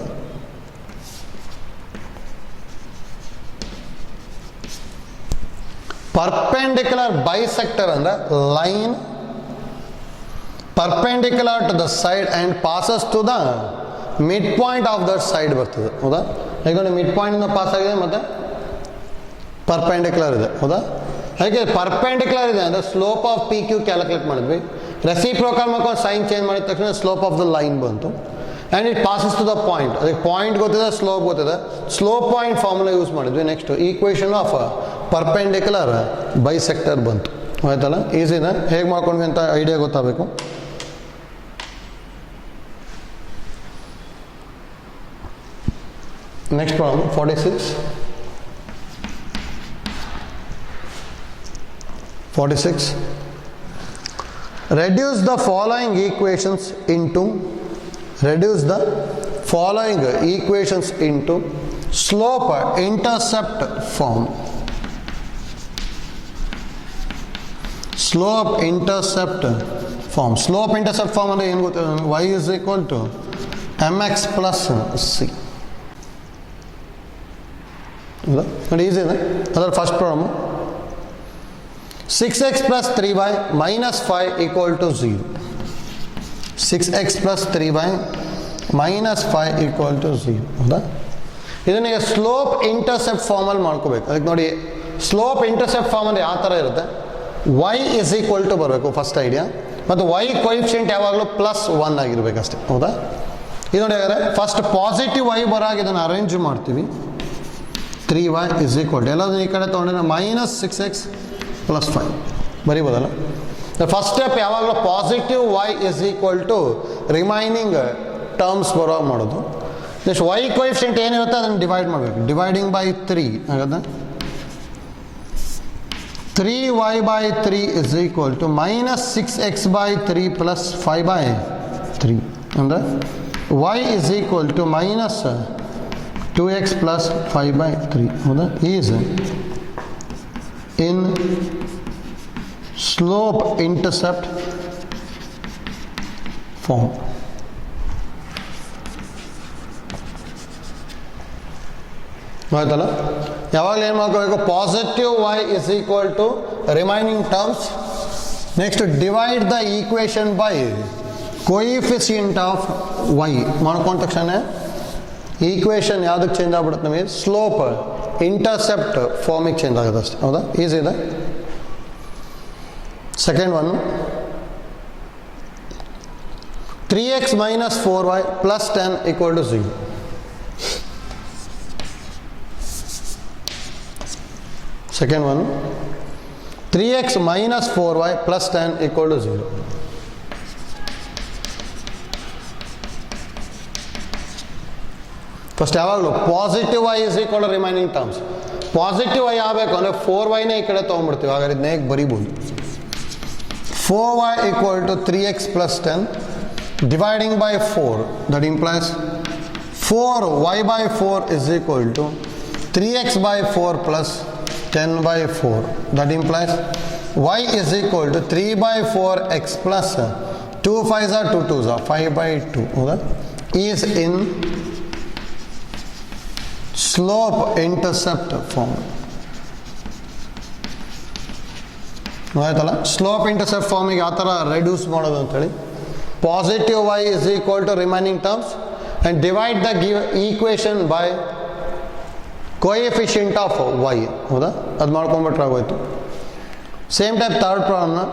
ಪರ್ಪೆಂಡಿಕ್ಯುಲರ್ ಬೈಸೆಕ್ಟರ್ ಅಂದರೆ line perpendicular to the side and passes to the midpoint of that side ಬರ್ತದೆ, ಹೌದಾ? ಈಗ ನೋಡಿ ಮಿಡ್ ಪಾಯಿಂಟಿಂದ ಪಾಸ್ ಆಗಿದೆ ಮತ್ತು ಪರ್ಪೆಂಡಿಕ್ಯುಲರ್ ಇದೆ, ಹೌದಾ? ಹಾಗೆ ಪರ್ಪೆಂಡಿಕ್ಯುಲರ್ ಇದೆ ಅಂದರೆ slope of P Q calculate ಮಾಡಿದ್ವಿ. ರೆಸಿಪ್ರೋಕಲ್ ಮಾಡ್ಕೊಂಡು ಸೈನ್ ಚೇಂಜ್ ಮಾಡಿದ ತಕ್ಷಣ ಸ್ಲೋಪ್ ಆಫ್ ದ ಲೈನ್ ಬಂತು. And it passes to the point. ಅದಕ್ಕೆ ಪಾಯಿಂಟ್ ಗೊತ್ತಿದೆ, ಸ್ಲೋಪ್ ಗೊತ್ತಿದೆ, ಸ್ಲೋಪ್ ಪಾಯಿಂಟ್ ಫಾರ್ಮುಲಾ ಯೂಸ್ ಮಾಡಿದ್ವಿ. Next equation of perpendicular bisector ಬಂತು, ಆಯ್ತಲ್ಲ? ಈಸಿನ ಹೇಗೆ ಮಾಡ್ಕೊಂಡ್ವಿ ಅಂತ ಐಡಿಯಾ ಗೊತ್ತಾಗಬೇಕು. Next problem, 46. 46. Reduce the following equations into slope intercept form. Slope intercept form. Slope intercept form ಅಂದರೆ ಏನು ಗೊತ್ತಿದೆ? y is equal to mx plus c. ನೋಡಿ ಈಸಿ ಇದೆ. ಅದರ first problem 6x plus 3y minus 5 equal to 0. 6x plus 3y minus 5 equal to 0, ಹೌದಾ? ಇದನ್ನ ಈಗ slope intercept ಫಾರ್ಮಲ್ಲಿ ಮಾಡ್ಕೋಬೇಕು. ಅದಕ್ಕೆ ನೋಡಿ ಸ್ಲೋಪ್ ಇಂಟರ್ಸೆಪ್ಟ್ ಫಾರ್ಮ್ ಅಂದರೆ ಯಾವ ಥರ ಇರುತ್ತೆ? y is equal to ಬರಬೇಕು ಫಸ್ಟ್ ಐಡಿಯಾ, ಮತ್ತು y ಕೊಯಿಫಿಷಿಯಂಟ್ ಯಾವಾಗಲೂ +1 ಆಗಿರ್ಬೇಕಷ್ಟೇ, ಹೌದಾ? ಇದು ನೋಡಿ ಹಾಗಾದ್ರೆ ಫಸ್ಟ್ ಪಾಸಿಟಿವ್ y ಬರಾಗ ಇದನ್ನು ಅರೇಂಜ್ ಮಾಡ್ತೀವಿ. 3y is equal to ಎಲ್ಲದನ್ನು ಈ ಕಡೆ ತೊಗೊಂಡ್ರೆ minus 6x plus 5 ಬರೀಬೋದಲ್ಲ? ಫಸ್ಟ್ ಸ್ಟೆಪ್ ಯಾವಾಗಲೂ positive y is equal to remaining terms ಬರೋ ಮಾಡೋದು. ನೆಕ್ಸ್ಟ್ y ಕೊಯಿಫಿಷಿಯಂಟ್ ಏನಿರುತ್ತೆ ಅದನ್ನು ಡಿವೈಡ್ ಮಾಡಬೇಕು. ಡಿವೈಡಿಂಗ್ ಬೈ 3 ಆಗುತ್ತೆ. 3y by 3 is equal to minus 6x by 3 plus 5 by 3 ಅಂದರೆ y is equal to minus 2x plus 5 by 3, ಹೌದಾ? Is in slope intercept form. ಆಯ್ತಲ್ಲ? ಯಾವಾಗಲೂ ಏನು ಮಾಡ್ಕೋಬೇಕು? Positive y is equal to remaining terms. Next divide the equation by coefficient of y ಮಾಡ್ಕೊಂಡ ತಕ್ಷಣ equation ಯಾವುದಕ್ಕೆ change ಆಗ್ಬಿಡುತ್ತೆ ನಮಗೆ? ಸ್ಲೋಪ್ ಇಂಟರ್ಸೆಪ್ಟ್ ಫಾರ್ಮಿಗೆ ಚೇಂಜ್ ಆಗುತ್ತೆ ಅಷ್ಟೇ, ಹೌದಾ? ಈಸಿ ಇದೆ. Second one 3x minus 4y plus 10 equal to 0. Second one 3x minus 4y plus 10 equal to 0. First ಯಾವಾಗಲೂ positive y is equal to remaining terms. Positive y ಆಗಬೇಕು ಅಂದರೆ 4yನೇ ಈ ಕಡೆ ತೊಗೊಂಡ್ಬಿಡ್ತೀವಿ. ಹಾಗಾದ್ರೆ ಇದನ್ನ ಹೇಗೆ ಬರೀಬೋದು? 4y equal to 3x plus 10 dividing by 4. That implies 4y by 4 is equal to 3x by 4 plus 10 by 4. That implies y is equal to 3 by 4x plus 2 5s are 2 2s are 5 by 2. Okay? Is in slope intercept form. ಆಯ್ತಲ್ಲ? Slope intercept ಫಾರ್ಮಿಗೆ ಯಾವ ಥರ reduce ಮಾಡೋದು ಅಂತೇಳಿ, positive y is equal to remaining terms and divide the equation by coefficient of y, ಹೌದಾ? ಅದು ಮಾಡ್ಕೊಂಬಿಟ್ರೆ ಆಗೋಯ್ತು. ಸೇಮ್ ಟೈಪ್ ಥರ್ಡ್ ಪ್ರಾಬ್ಲಮ್ನ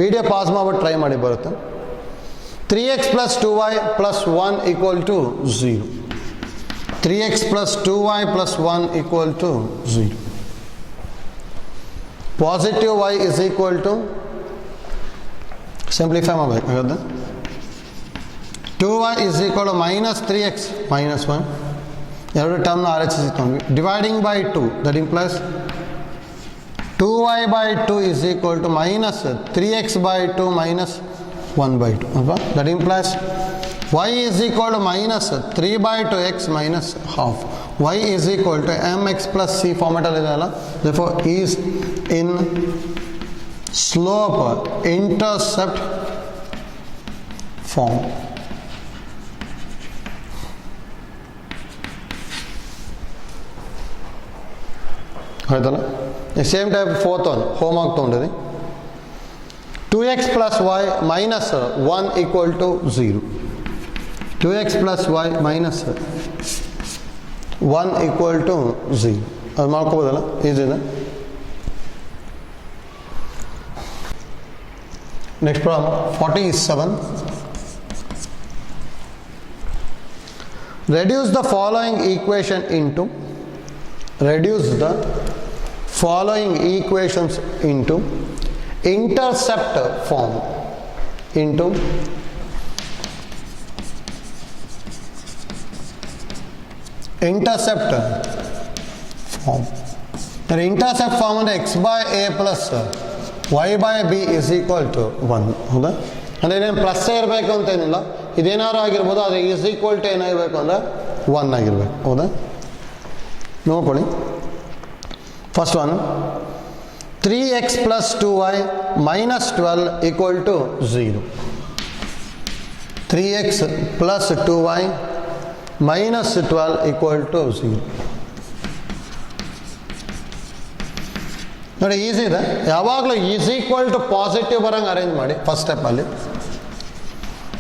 ವಿಡಿಯೋ ಪಾಸ್ ಮಾಡ್ಬಿಟ್ಟು ಟ್ರೈ ಮಾಡಿ, ಬರುತ್ತೆ. 3x plus 2y plus 1 equal to 0. 3x plus 2y plus 1 equal to 0. Positive y is equal to, simplify ಮಾಡಬೇಕು, 2y is equal to minus 3x minus 1. ಎರಡು ಟರ್ಮ್ನ RHS ಇಟ್ಕೊಂಡ್ವಿ. Dividing by 2, that implies 2y by 2 is equal to minus 3x by 2 minus 1 by 2. Okay? That implies y is equal to minus 3 by 2x minus half. Y is equal to mx plus c format alidala. Therefore is in slope intercept form. ಆಯ್ತಲ್ಲ. Same type fourth one home ಆಗಿ ತೊಗೊಂಡಿರಿ. 2x plus y minus 1 equal to 0. 2x plus y minus 1 equal to 0. ಅದು ಮಾಡ್ಕೋಬೋದಲ್ಲ, ಈಸಿದೆ. Next problem 47. Reduce the following equation into intercept form. Intercept form. The intercept form is x by a plus y by b is equal to 1. ಹೌದಾ? ಅಂದರೆ ಇದೇನು plus ಇರಬೇಕು ಅಂತ ಏನಿಲ್ಲ, ಇದೇನಾದ್ರು ಆಗಿರ್ಬೋದು, ಅದು ಈಸ್ ಈಕ್ವಲ್ ಟು ಏನಾಗಿರಬೇಕು ಅಂದರೆ 1 ಆಗಿರ್ಬೇಕು. ಹೌದಾ? ನೋಡ್ಕೊಳ್ಳಿ. First one 3x plus 2y minus 12 equal to 0. 3x plus 2y minus 12 equal to 0. ನೋಡಿ ಈಸಿ ಇದೆ. ಯಾವಾಗಲೂ ಈಸ್ ಈಕ್ವಲ್ ಟು ಪಾಸಿಟಿವ್ ಬರಂಗೆ ಅರೇಂಜ್ ಮಾಡಿ ಫಸ್ಟ್ ಸ್ಟೆಪ್ಪಲ್ಲಿ.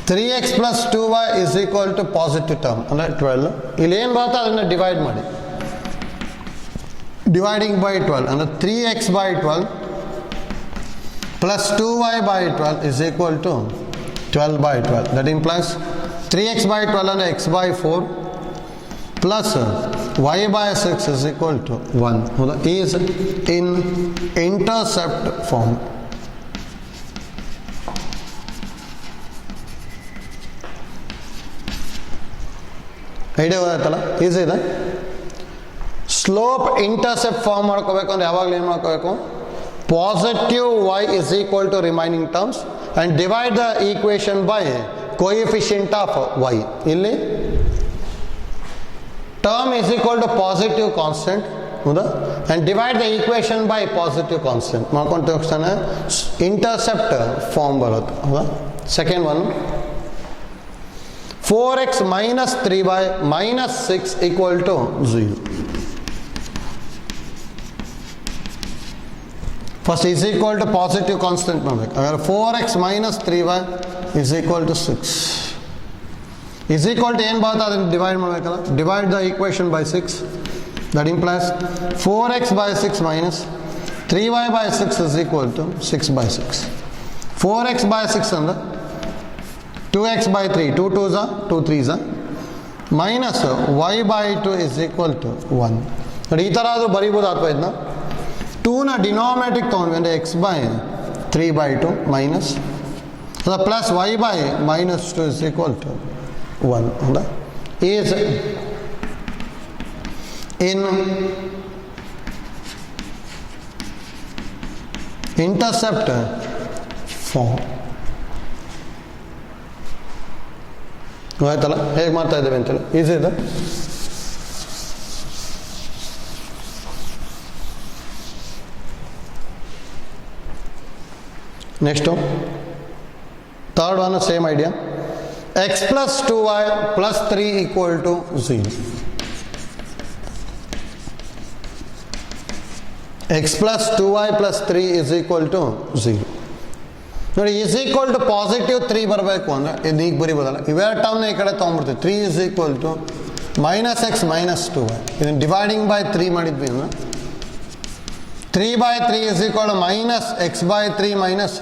3x plus 2y is equal to positive term ಅಂದರೆ 12. ಇಲ್ಲಿ ಏನು ಬರುತ್ತೆ ಅದನ್ನು ಡಿವೈಡ್ ಮಾಡಿ. Dividing by 12 and 3x by 12 plus 2y by 12 is equal to 12 by 12. That implies 3x by 12 and x by 4 plus y by 6 is equal to 1. Is in intercept form. Idea ಗೊತ್ತಾಯ್ತಲ್ಲ, easy ಇದೆ. Slope intercept form ಮಾಡ್ಕೋಬೇಕು ಅಂದರೆ ಯಾವಾಗಲೂ ಏನು ಮಾಡ್ಕೋಬೇಕು, positive y is equal to remaining terms and divide the equation by coefficient of y. ಇಲ್ಲಿ term is equal to positive constant, ಹೌದಾ, and divide the equation by positive constant ಮಾಡ್ಕೊಂಡು ತಕ್ಷಣ intercept form ಬರುತ್ತೆ. ಹೌದಾ? Second one 4x minus 3y minus 6 equal to 0. First is equal to positive constant ಮಾಡಬೇಕು. ಅगर 4x minus 3y is equal to 6 is equal to ಏನು ಬರುತ್ತೆ ಅದನ್ನು divide ಮಾಡಬೇಕಲ್ಲ. Divide the equation by 6. That implies 4x by 6 minus 3y by 6 is equal to 6 by 6. 4x by 6 ಅಂದರೆ 2x by 3, 2 2s are 2 3s are minus y by 2 is equal to 1. ನೋಡಿ ಈ ಥರ ಆದರೂ ಬರೀಬೋದು, ಅಥವಾ ಇದನ್ನ 2ನ ಡಿನಾಮಿನೇಟಿಗೆ ತೊಗೊಂಡ್ವಿ ಅಂದರೆ x by 3 by 2 ಮೈನಸ್ ಅದು plus y by minus 2 is equal to 1. ಹೌದಾ? Is in intercept form. ಆಯ್ತಲ್ಲ, ಹೇಗೆ ಮಾಡ್ತಾ ಇದ್ದೇವೆ ಅಂತೇಳಿ ಈಸಿ ಇದೆ. Next third one same idea. x plus 2y plus 3 equal to 0. x plus 2y plus 3 is equal to 0. ನೋಡಿ is equal to positive 3 ಬರಬೇಕು ಅಂದರೆ ಇದು ಈಗ ಬರಿಬೋದಲ್ಲ, ಇವೆರಡು ಟರ್ಮ್ನ ಈ ಕಡೆ ತೊಗೊಂಡ್ಬಿಡ್ತೀವಿ. 3 is equal to minus x minus 2y. ಇದನ್ನು ಡಿವೈಡಿಂಗ್ ಬೈ 3 ಮಾಡಿದ್ವಿ ಅಂದರೆ 3 by 3 is equal to minus x by 3 minus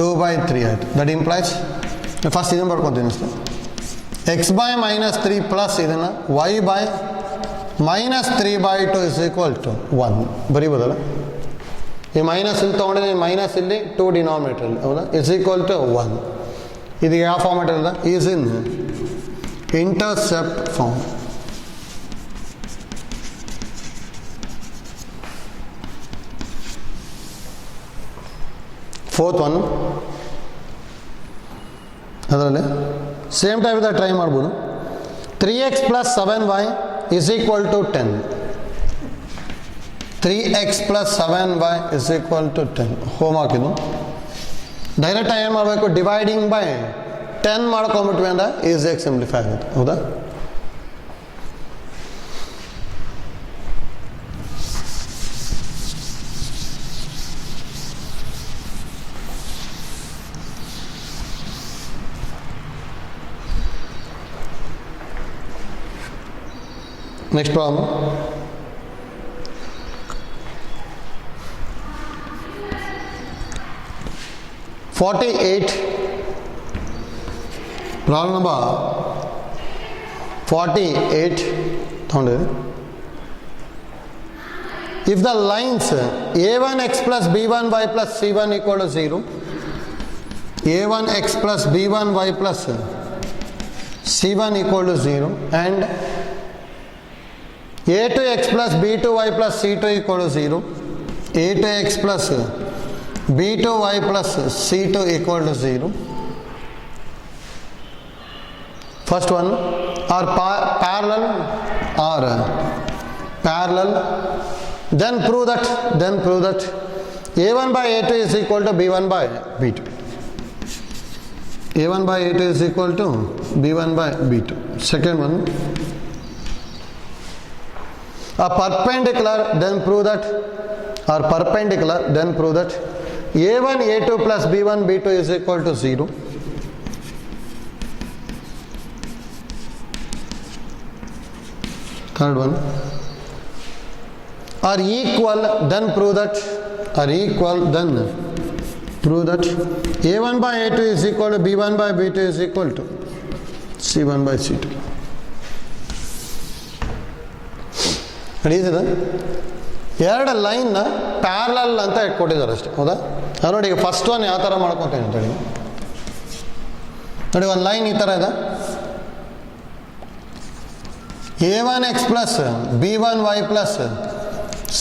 2 by 3 ಆಯಿತು. ದಟ್ ಇಂಪ್ಲೈಸ್ ಫಸ್ಟ್ ಇದನ್ನು ಬರ್ಕೊತೀನಿ ಅಷ್ಟೇ. x by minus 3 plus ಇದನ್ನು y by minus 3 by 2 is equal to 1 ಬರೀಬೋದಲ್ಲ. ಈ minus ಇಲ್ಲಿ ತೊಗೊಂಡಿದ್ರೆ minus ಇಲ್ಲಿ 2 ಡಿನಾಮಿನೇಟರ್ ಹೌದಾ, ಇಸ್ ಈಕ್ವಲ್ ಟು 1. ಇದು ಯಾವ ಫಾರ್ಮೆಟ್ ಇರೋದ, is in intercept form. Fourth one ಅದರಲ್ಲಿ ಸೇಮ್ ಟೈಪ್ ಇದೆ, ಟ್ರೈ ಮಾಡ್ಬೋದು. 3x plus 7y is equal to 10. 3x plus 7y is equal to 10. Home ಹಾಕಿದ್ದು ಡೈರೆಕ್ಟ್ ಏನು ಮಾಡಬೇಕು, ಡಿವೈಡಿಂಗ್ ಬೈ 10 ಮಾಡ್ಕೊಂಬಿಟ್ವಿ ಅಂದ್ರೆ ಈಸಿಯಾಗಿ ಸಿಂಪ್ಲಿಫೈ ಆಗುತ್ತೆ ಹೌದಾ. Next problem. Problem number 48. If the lines a1x plus b1y plus c1 equal to 0, a1x plus b1y plus c1 equal to 0 and a2x plus b2y plus c2 equal to 0, a2x plus b2y plus c2 equal to 0. First one are parallel, then prove that a1 by a2 is equal to b1 by b2. a1 by a2 is equal to b1 by b2. Second one, are perpendicular, then prove that a1 a2 plus b1 b2 is equal to 0. Third one, are equal, then prove that a1 by a2 is equal to b1 by b2 is equal to c1 by c2. ಇದೆ ಎರಡು ಲೈನ್ನ parallel ಅಂತ ಕೊಟ್ಟಿದ್ದಾರೆ ಅಷ್ಟೇ ಹೌದಾ. ನೋಡಿ ಈಗ first one ಯಾವ ಥರ ಮಾಡ್ಕೊತೀನಿ ಅಂತೇಳಿ ನೋಡಿ, ಒಂದು ಲೈನ್ ಈ ಥರ ಇದೆ, a1x plus b1y plus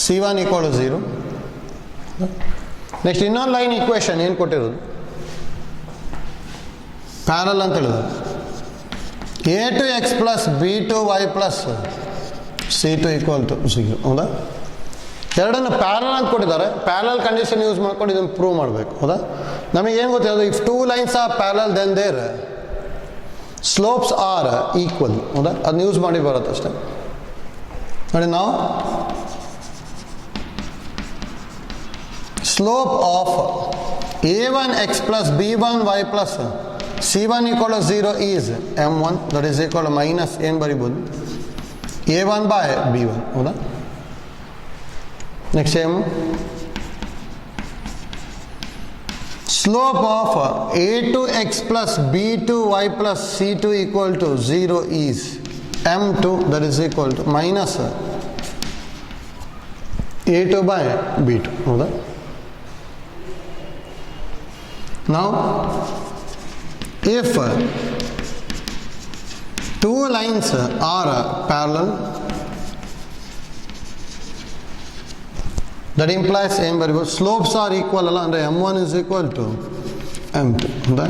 c1 equal to 0. Next ಇನ್ನೊಂದು ಲೈನ್ ಈಕ್ವೇಷನ್ ಏನು ಕೊಟ್ಟಿರೋದು, ಪ್ಯಾರಲ್ ಅಂತ ಹೇಳಿದ್ರು, a2x plus b2y plus c2 equal to 0 ಹೌದಾ. ಎರಡನ್ನು ಪ್ಯಾರಲ್ ಅಂತ ಕೊಟ್ಟಿದ್ದಾರೆ, ಪ್ಯಾರಲ್ ಕಂಡೀಷನ್ ಯೂಸ್ ಮಾಡ್ಕೊಂಡು ಇದನ್ನು ಪ್ರೂವ್ ಮಾಡಬೇಕು ಹೌದಾ. ನಮಗೆ ಏನು ಗೊತ್ತಿರೋದು, if two lines are parallel then their slopes are equal ಹೌದಾ, ಅದನ್ನ ಯೂಸ್ ಮಾಡಿ ಬರುತ್ತೆ ಅಷ್ಟೇ. ನೋಡಿ ನಾವು slope of a1x plus b1y plus c1 equal to 0 is m1, that is equal to minus ಏನು ಬರಿಬೋದು a1 by b1 ಹೌದಾ. ನೆಕ್ಸ್ಟ್ ಏನು, slope of a2x plus b2y plus c2 equal to 0 is m2, that is equal to minus a2 by b2 ಹೌದಾ. Now if two lines are parallel, that implies ಏನು ಬರೀಬೋದು, slopes are equal ಅಲ್ಲ ಅಂದರೆ m1 is equal to m2 ಹೌದಾ.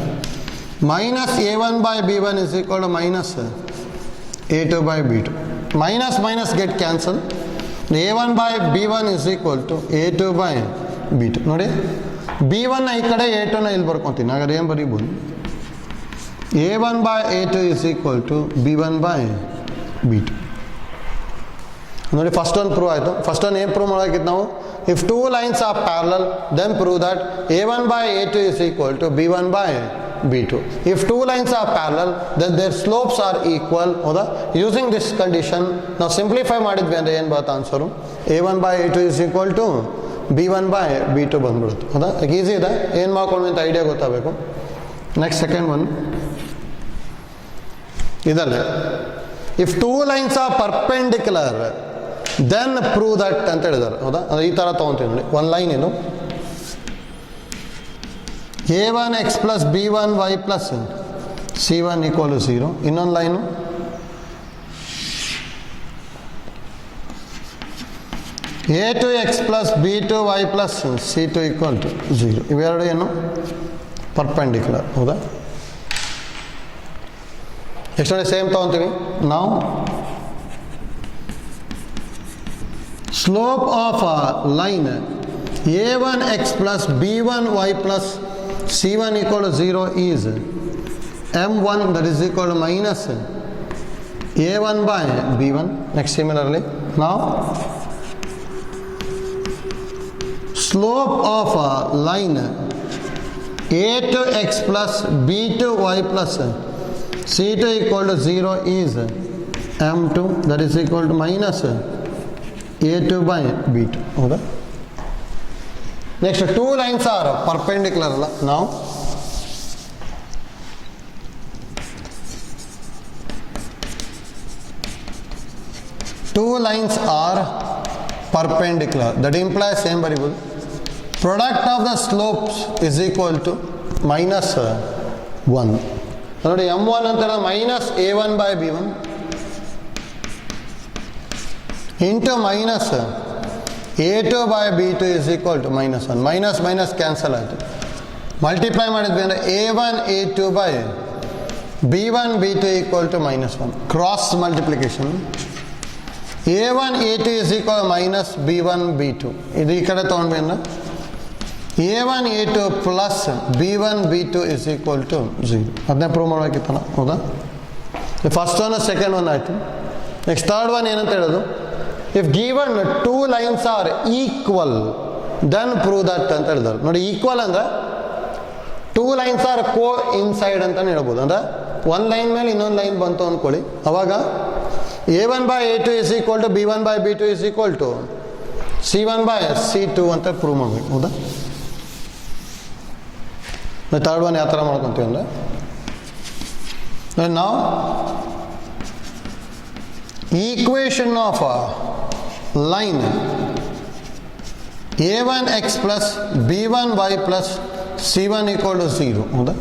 Minus a1 by b1 is equal to minus a2 by b2. minus minus get cancel, a1 by b1 is equal to a2 by b2. ನೋಡಿ b1 ಈ ಕಡೆ a2 ಇಲ್ಲಿ ಬರ್ಕೊತೀನಿ, ಹಾಗಾದ್ರೆ ಏನು ಬರೀಬೋದು, a1 by a2 is equal to b1 by b2. ನೋಡಿ first one prove ಆಯಿತು. First one ಏನು prove ಮಾಡೋಕ್ಕಿತ್ತು ನಾವು, if two lines are parallel then prove that a1 by a2 is equal to b1 by b2. if two lines are parallel then their slopes are equal ಹೌದಾ. Using this condition ನಾವು simplify ಮಾಡಿದ್ವಿ ಅಂದರೆ ಏನು ಬರುತ್ತೆ answer, a1 by a2 is equal to b1 by b2 ಬಂದ್ಬಿಡುತ್ತೆ ಹೌದಾ. Easy ಇದೆ, ಏನು ಮಾಡ್ಕೊಂಡ್ವಿ ಅಂತ ಐಡಿಯಾ ಗೊತ್ತಾಗಬೇಕು. ನೆಕ್ಸ್ಟ್ ಸೆಕೆಂಡ್ ಒನ್, ಇದಲ್ಲ if two lines are perpendicular then prove that ಅಂತ ಹೇಳಿದ್ದಾರೆ. ಹೌದಾ? ಅಂದರೆ ಈ ಥರ ತೊಗೊತೀವಿ ನೋಡಿ. ಒಂದು ಲೈನ್ ಏನು a1x plus b1y plus c1 equal to 0. ಇನ್ನೊಂದು line a2x plus b2y plus c2 equal to 0. ಇವೆರಡು ಏನು ಪರ್ಪೆಂಡಿಕ್ಯುಲರ್. ಹೌದಾ? ನೆಕ್ಸ್ಟ್ ನೋಡಿ ಸೇಮ್ ತೊಗೊತೀವಿ ನಾವು. Slope of a line a1x plus b1y plus c1 equal to 0 is m1, that is equal to minus a1 by b1. Next, similarly now slope of a line a2x plus b2y plus c2 equal to 0 is m2, that is equal to minus a2 by b2. ಹೌದಾ? Next two lines are perpendicular ಅಲ್ಲ. ನಾವು two lines are perpendicular, that implies ಏನ್ ಬರಿಬೋದು? Product of the slopes is equal to minus 1. ನೋಡಿ m1 ಅಂತ ಹೇಳಿದ್ರೆ minus a1 by b1 into minus a2 by b2 is equal to minus 1. Minus minus cancel ಆಯಿತು. Multiply ಮಾಡಿದ್ವಿ ಅಂದರೆ a1 a2 by b1 b2 equal to minus 1. Cross multiplication a1 a2 is equal to minus b1 b2. ಇದು ಈ ಕಡೆ ತೊಗೊಂಡ್ವಿ ಅಂದರೆ a1 a2 plus b1 b2 is equal to 0. ಅದನ್ನೇ prove ಮಾಡಬೇಕಿತ್ತಲ್ಲ. ಹೌದಾ? ಫಸ್ಟ್ ಒನ್ ಸೆಕೆಂಡ್ ಒನ್ ಆಯಿತು. Next third one ಏನಂತ ಹೇಳೋದು? If given two lines are equal then prove that ಅಂತ ಹೇಳಿದ್ರು. ನೋಡಿ ಈಕ್ವಲ್ ಅಂದರೆ two lines are coincide ಅಂತಲೇ ಹೇಳ್ಬೋದು. ಅಂದರೆ ಒಂದು ಲೈನ್ ಮೇಲೆ ಇನ್ನೊಂದು ಲೈನ್ ಬಂತು ಅಂದ್ಕೊಳ್ಳಿ, ಅವಾಗ a1 by a2 is equal to b1 by b2 is equal to c1 by c2 ಅಂತ ಪ್ರೂವ್ ಮಾಡಬೇಕು. ಹೌದಾ? ಥರ್ಡ್ ಒನ್ ಯಾವ ಥರ ಮಾಡ್ಕೊತೀವಿ ಅಂದರೆ ನಾವು equation of line a1x plus b1y plus c1 equal to 0. ಹೌದಾ?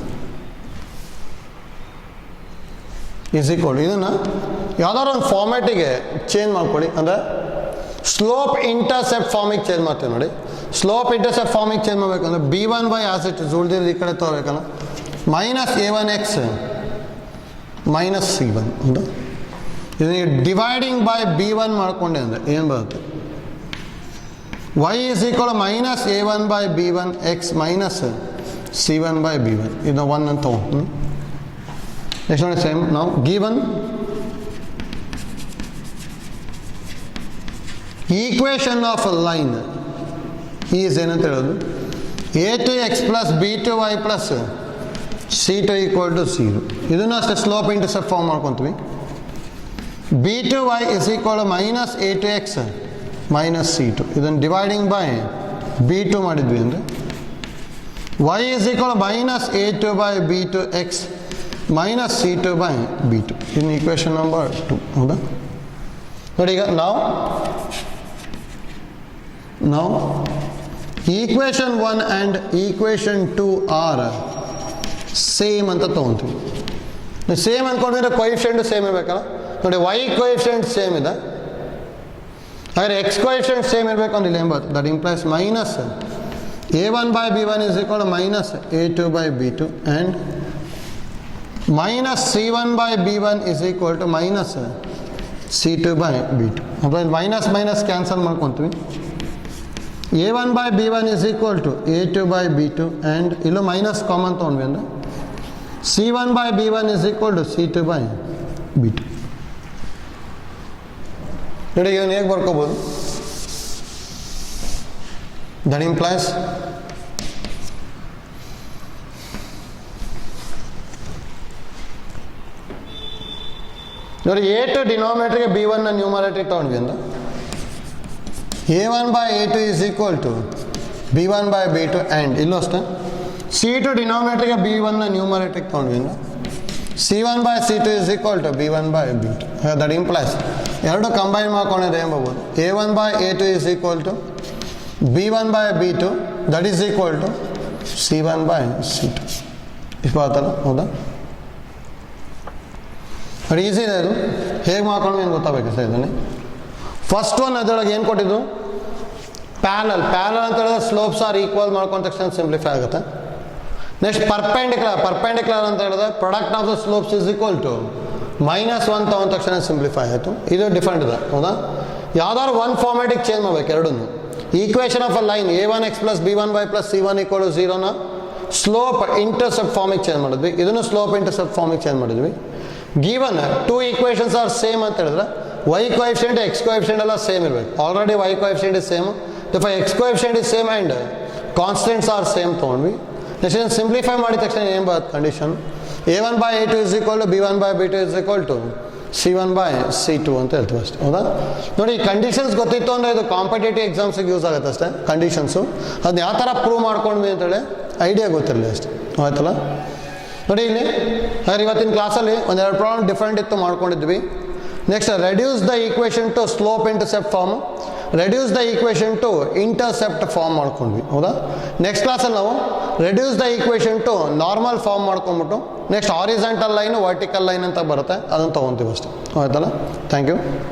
ಈಸ್ ಈಕ್ವಲ್ ಇದನ್ನು ಯಾವ್ದಾದ್ರು ಒಂದು ಫಾರ್ಮ್ಯಾಟಿಗೆ ಚೇಂಜ್ ಮಾಡ್ಕೊಳ್ಳಿ. ಅಂದರೆ ಸ್ಲೋಪ್ ಇಂಟರ್ಸೆಪ್ಟ್ ಫಾರ್ಮಿಗೆ ಚೇಂಜ್ ಮಾಡ್ತೀವಿ ನೋಡಿ. ಸ್ಲೋಪ್ ಇಂಟರ್ಸೆಪ್ಟ್ ಫಾರ್ಮಿಗೆ ಚೇಂಜ್ ಮಾಡಬೇಕಂದ್ರೆ b1 ಆಸ್ ಇಟ್ ಇಸ್ ಉಳಿದಿದ್ದು ಈ ಕಡೆ ತಗೋಬೇಕಲ್ಲ, ಮೈನಸ್ a1x ಮೈನಸ್ c1. ಹೌದಾ? ಇದನ್ನು ಡಿವೈಡಿಂಗ್ ಬೈ b1 ಮಾಡಿಕೊಂಡೆ ಅಂದರೆ ಏನು ಬರುತ್ತೆ? y is equal to minus a1 by b1 x minus c1 by b1. ಇದು 1 ಅಂತ ತಗೊಂಡು ನೆಕ್ಸ್ಟ್ ನೋಡಿ ಸೇಮ್ ನಾವು given equation of line is ಏನಂತ ಹೇಳೋದು? a2x plus b2y plus c2 equal to 0. ಇದನ್ನು ಅಷ್ಟೇ ಸ್ಲೋಪ್ ಇಂಟರ್ಸೆಪ್ಟ್ ಫಾರ್ಮ್ ಮಾಡ್ಕೊತೀವಿ. b2y is equal to minus a2x minus c2. ಇದನ್ನು ಡಿವೈಡಿಂಗ್ ಬೈ b2 ಮಾಡಿದ್ವಿ ಅಂದರೆ y is equal to minus a2 by b2x minus c2 by b2 in equation number 2. ಹೌದಾ? ನೋಡಿ ಈಗ ನಾವು equation 1 and equation 2 R same ಅಂತ ತೊಗೊತೀವಿ. Same ಅಂದ್ಕೊಂಡ್ರೆ ಕೊಯಿಫಿಷಿಯೆಂಟು same ಇರಬೇಕಲ್ಲ. ನೋಡಿ y ಕೊಯಿಫಿಷಿಯೆಂಟ್ ಸೇಮ್ ಇದೆ, ಹಾಗಾದ್ರೆ x ಕೊಯಿಫಿಷಿಯೆಂಟ್ ಸೇಮ್ ಇರಬೇಕು ಅಂದ್ರೆ ಇಲ್ಲಿ ಎಂಬತ್ತು. That implies minus a1 by b1 is equal to minus a2 by b2 and minus c1 by b1 is equal to minus c2 by b2. അപ്പോൾ ಮೈನಸ್ ಮೈನಸ್ ಕ್ಯಾನ್ಸಲ್ ಮಾಡ್ಕೊತೀವಿ. a1 by b1 is equal to a2 by b2 and ಇಲ್ಲೂ minus common ತೊಗೊಂಡ್ವಿ ಅಂದರೆ c1 by b1 is equal to c2 by b2. ನೋಡಿ ಇವನು ಹೇಗೆ ಬರ್ಕೋಬೋದು? That implies ನೋಡಿ a2 ಡಿನಾಮಿನೇಟರ್ಗೆ b1 ನ ನ್ಯೂಮರೇಟರ್ ತೊಗೊಂಡ್ವಿ ಅಂದ್ರೆ a1 by a2 is equal to b1 by b2 and ಇಲ್ಲೂ ಅಷ್ಟೇ c2 ಡಿನಾಮಿನೇಟರ್ಗೆ b1 ನ ನ್ಯೂಮರೇಟರ್ ತೊಗೊಂಡ್ವಿ ಅಂದ್ರೆ C1 by C2 is equal to B1 by B2. That implies ಎರಡು ಕಂಬೈನ್ ಮಾಡ್ಕೊಂಡಿದ್ರೆ ಏನು ಬರ್ಬೋದು A1 by A2 is equal to B1 by B2 that is equal to C1 by C2. ಇಷ್ಟು ಬರ್ತಲ್ಲ ಹೌದಾ ಅದು ಈಸಿ ಇದೆ ಅದು ಹೇಗೆ ಮಾಡ್ಕೊಂಡು ಏನು ಗೊತ್ತಾಗಬೇಕು ಸರ್ ಇದನ್ನು ಫಸ್ಟ್ ಒನ್ ಅದರೊಳಗೆ ಏನು ಕೊಟ್ಟಿದ್ದು ಪ್ಯಾರಲಲ್ ಅಂತ ಹೇಳಿದ್ರೆ ಸ್ಲೋಪ್ಸ್ ಆರ್ ಈಕ್ವಲ್ ಮಾಡ್ಕೊಂಡ ತಕ್ಷಣ ಸಿಂಪ್ಲಿಫೈ ಆಗುತ್ತೆ ನೆಕ್ಸ್ಟ್ ಪರ್ಪೆಂಡಿಕ್ಯುಲರ್ ಅಂತ ಹೇಳಿದ್ರೆ product of the slopes is equal to -1 ತಗೊಂಡ ತಕ್ಷಣ ಸಿಂಪ್ಲಿಫೈ ಆಯಿತು ಇದು ಡಿಫ್ರೆಂಟ್ ಇದೆ ಹೌದಾ ಯಾವ್ದಾದ್ರು ಒಂದು ಫಾರ್ಮ್ಯಾಟಿಗೆ ಚೇಂಜ್ ಮಾಡ್ಬೇಕು ಎರಡನ್ನು equation of a line a1x plus b1y plus c1 equal to 0ನ ಸ್ಲೋಪ್ ಇಂಟರ್ಸೆಪ್ಟ್ ಫಾರ್ಮಿಗೆ ಚೇಂಜ್ ಮಾಡಿದ್ವಿ ಇದನ್ನು ಸ್ಲೋಪ್ ಇಂಟರ್ಸೆಪ್ಟ್ ಫಾರ್ಮಿಗೆ ಚೇಂಜ್ ಮಾಡಿದ್ವಿ given two equations are same ಅಂತ ಹೇಳಿದ್ರೆ y coefficient x coefficient ಎಲ್ಲ ಸೇಮ್ ಇರಬೇಕು already y coefficient is same therefore x coefficient is same and constants are same ತೊಗೊಂಡ್ವಿ ನೆಕ್ಸ್ಟ್ ಸಿಂಪ್ಲಿಫೈ ಮಾಡಿದ ತಕ್ಷಣ ಏನು ಬರುತ್ತೆ condition a1 by a2 is equal to b1 by b2 is equal to c1 by c2 ಅಂತ ಹೇಳ್ತೀವಿ ಅಷ್ಟೇ ಹೌದಾ ನೋಡಿ ಈ ಕಂಡೀಷನ್ಸ್ ಗೊತ್ತಿತ್ತು ಅಂದರೆ ಇದು ಕಾಂಪಿಟೇಟಿವ್ ಎಕ್ಸಾಮ್ಸಿಗೆ ಯೂಸ್ ಆಗುತ್ತೆ ಅಷ್ಟೇ ಕಂಡೀಷನ್ಸು ಅದನ್ನ ಯಾವ ಥರ ಪ್ರೂವ್ ಮಾಡ್ಕೊಂಡ್ವಿ ಅಂತೇಳಿ ಐಡಿಯಾ ಗೊತ್ತಿರಲಿ ಅಷ್ಟೇ ಆಯ್ತಲ್ಲ ನೋಡಿ ಇಲ್ಲಿ ಹಾಗಾದ್ರೆ ಇವತ್ತಿನ ಕ್ಲಾಸಲ್ಲಿ ಒಂದೆರಡು ಪ್ರಾಬ್ಲಮ್ ಡಿಫ್ರೆಂಟ್ ಇತ್ತು ಮಾಡ್ಕೊಂಡಿದ್ವಿ next reduce the equation to slope intercept form reduce the equation to intercept form ಮಾಡ್ಕೊಂಡ್ವಿ ಹೌದಾ ನೆಕ್ಸ್ಟ್ ಕ್ಲಾಸಲ್ಲಿ ನಾವು reduce the equation to normal form ಮಾಡ್ಕೊಂಡ್ಬಿಟ್ಟು next horizontal line vertical line ಅಂತ ಬರುತ್ತೆ ಅದನ್ನು ತೊಗೊತೀವಿ ಅಷ್ಟೇ ಆಯ್ತಲ್ಲ ಥ್ಯಾಂಕ್ ಯು